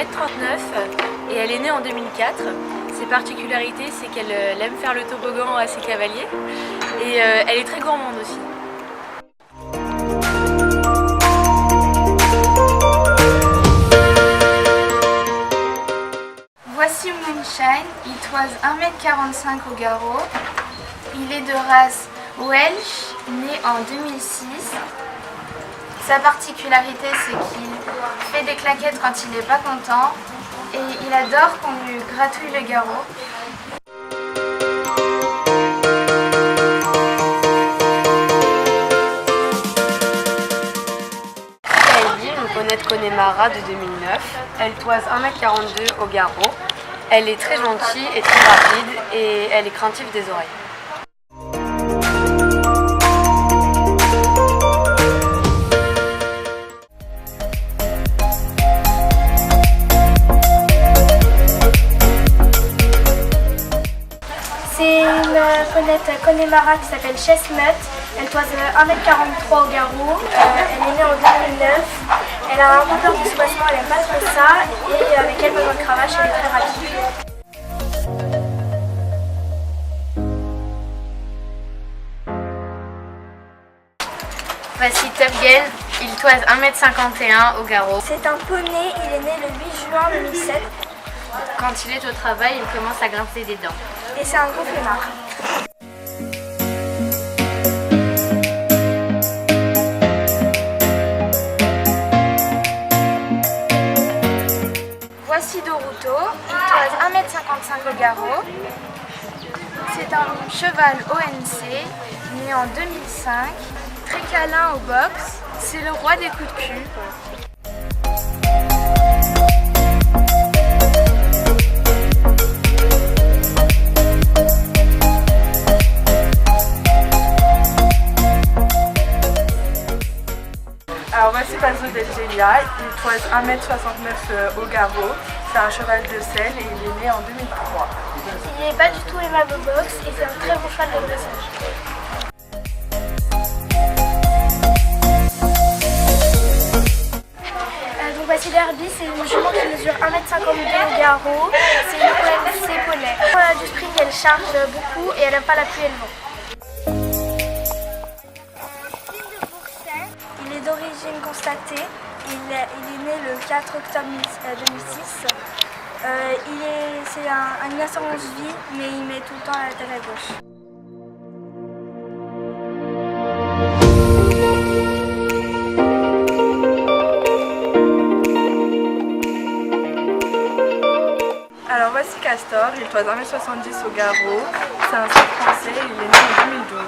1m39 et elle est née en 2004. Ses particularités, c'est qu'elle aime faire le toboggan à ses cavaliers et elle est très gourmande aussi. Voici Moonshine, il toise 1m45 au garrot. Il est de race Welsh, né en 2006. Sa particularité, c'est qu'il fait des claquettes quand il n'est pas content et il adore qu'on lui gratouille le garrot. Kylie, on connaît Connemara de 2009. Elle toise 1m42 au garrot. Elle est très gentille et très rapide et elle est craintive des oreilles. C'est une ponette Connemara qui s'appelle Chestnut. Elle toise 1m43 au garrot. Elle est née en 2009. Elle a un peu peur du soubassement, elle n'aime pas trop ça. Et avec elle, besoin de cravache, elle est très rapide. Voici Top Girl, il toise 1m51 au garrot. C'est un poney, il est né le 8 juin 2007. Quand il est au travail, il commence à grincer des dents. Et c'est un gros flemmard. Voici Doruto, il toise 1m55 au garrot. C'est un cheval ONC, né en 2005, très câlin au box. C'est le roi des coups de cul. Alors voici Paso del Gelia, il toise 1m69 au garrot, c'est un cheval de selle et il est né en 2003. Il n'est pas du tout aimable au box et c'est un très bon cheval de dressage. Donc voici Derby, c'est une jument qui mesure 1m52 au garrot, c'est une ONC poney. Quand elle a du spring, elle charge beaucoup et elle n'aime pas la pluie et le vent. Il est d'origine constatée, il est né le 4 octobre 2006. C'est une assurance vie, mais il met tout le temps la tête à gauche. Alors voici Castor, il toise 1m70 au garrot, c'est un cerf français, il est né en 2012.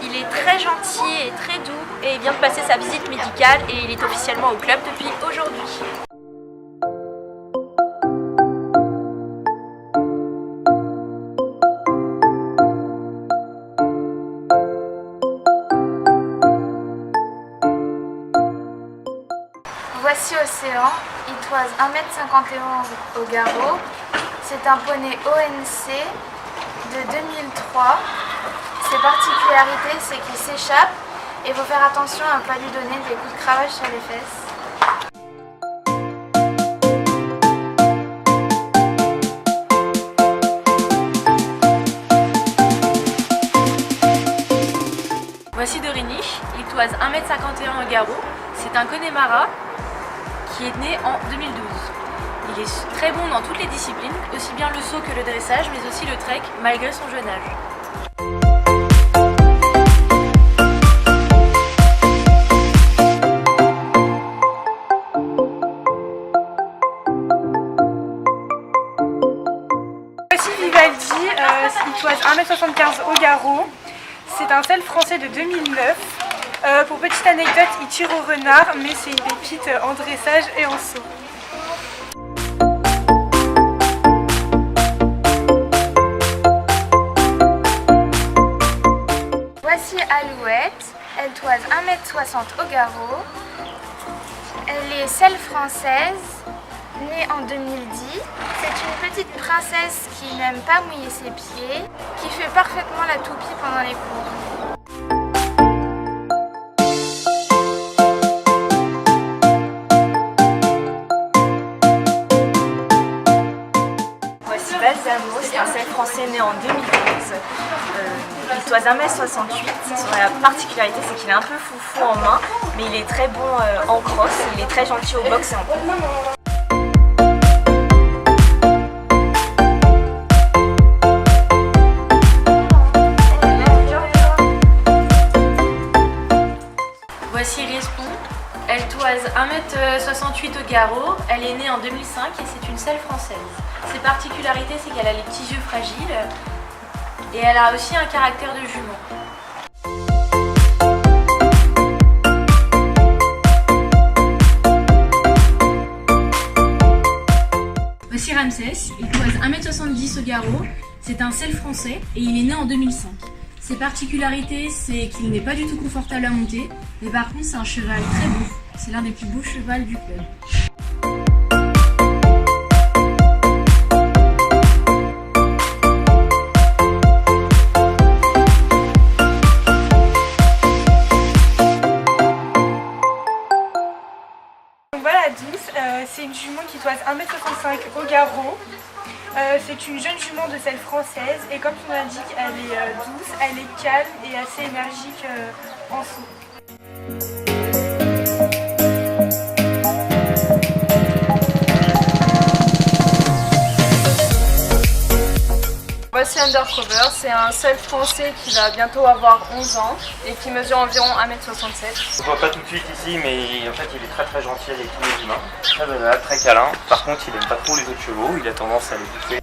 Il est très gentil et très doux et il vient de passer sa visite médicale et il est officiellement au club depuis aujourd'hui. Voici Océan, il toise 1m51 au garrot. C'est un poney ONC de 2003. Ses particularités, c'est qu'il s'échappe et il faut faire attention à ne pas lui donner des coups de cravache sur les fesses. Voici Doriniche, il toise 1m51 au garrot. C'est un Connemara qui est né en 2012. Il est très bon dans toutes les disciplines, aussi bien le saut que le dressage, mais aussi le trek, malgré son jeune âge. Voici Vivaldi, il toise 1m75 au garrot, c'est un selle français de 2009. Pour petite anecdote, il tire au renard, mais c'est une pépite en dressage et en saut. Voici Alouette, elle toise 1m60 au garrot. Elle est selle française, née en 2010. C'est une petite princesse qui n'aime pas mouiller ses pieds, qui fait parfaitement la toupie pendant les cours. français né en 2012. Il toise 1m68. La particularité, c'est qu'il est un peu foufou en main, mais il est très bon en cross. Il est très gentil au box et en pro. Voici Respond. Elle toise 1m68 au garrot. Elle est née en 2005 et c'est une selle française. Ses particularités, c'est qu'elle a les petits yeux fragiles et elle a aussi un caractère de jument. Voici Ramsès. Il toise 1m70 au garrot. C'est un selle français et il est né en 2005. Ses particularités, c'est qu'il n'est pas du tout confortable à monter, mais par contre c'est un cheval très beau. C'est l'un des plus beaux chevals du club. Donc voilà Douce, c'est une jument qui toise 1m65 au garrot. C'est une jeune jument de selle française et comme son l'indique, elle est douce, elle est calme et assez énergique en saut. Voici Undercover, c'est un selle français qui va bientôt avoir 11 ans et qui mesure environ 1m67. On ne voit pas tout de suite ici, mais en fait il est très gentil avec tous les humains. Très banal, très câlin. Par contre il n'aime pas trop les autres chevaux, il a tendance à les bouffer.